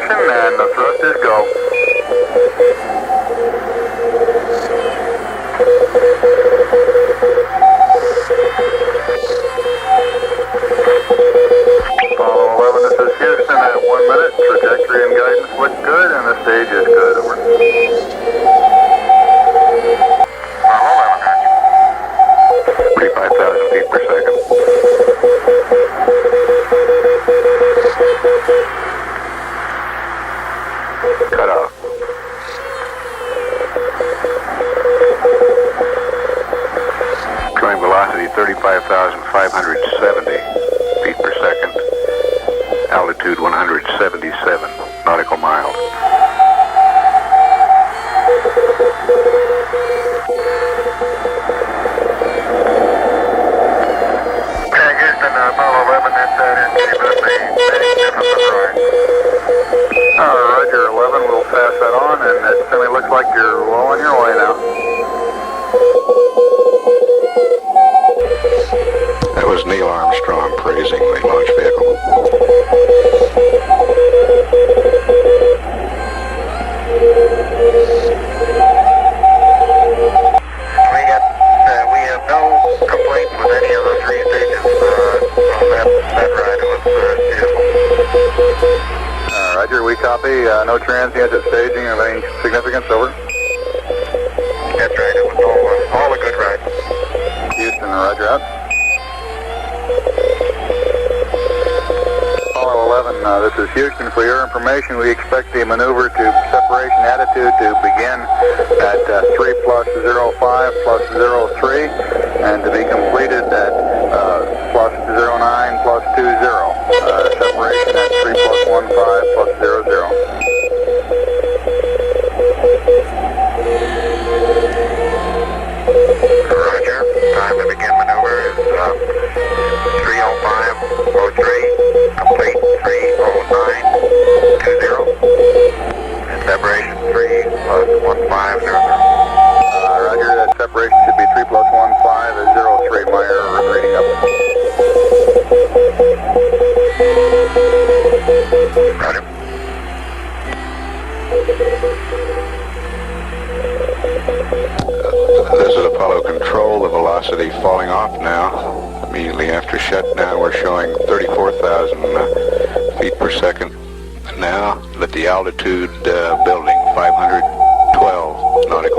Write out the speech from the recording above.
ignition and the thrusters go. Apollo 11, this is Houston at 1 minute. Trajectory and guidance look good and the stage is good. Over. Apollo 11, 35,000 feet per second. Cut off. Going velocity 35,570 feet per second. Altitude 177 nautical miles. Houston, Apollo 11, that's Roger, 11, we'll pass that on, and it certainly looks like you're well on your way now. That was Neil Armstrong praising the launch vehicle. We have no complaints with any of the three stages on that ride. It was beautiful. Roger, we copy. No transients at staging of any significance, over. That's right, it was all a good ride. Houston, Roger out. Apollo 11, this is Houston. For your information, we expect the maneuver to separation attitude to begin at 3 plus 05 plus 03 and to be completed at plus 09 plus 20. Separation at 3 plus 15 plus 00. Roger. Time to begin maneuver is 3:05:03. Complete 3:09:20. And separation 3 plus 15:00. Roger. That separation should be 3 plus 15:03. My error is reading up. Roger. This is Apollo Control, the velocity falling off now. Immediately after shutdown, we're showing 34,000 feet per second now, but the altitude building, 512 nautical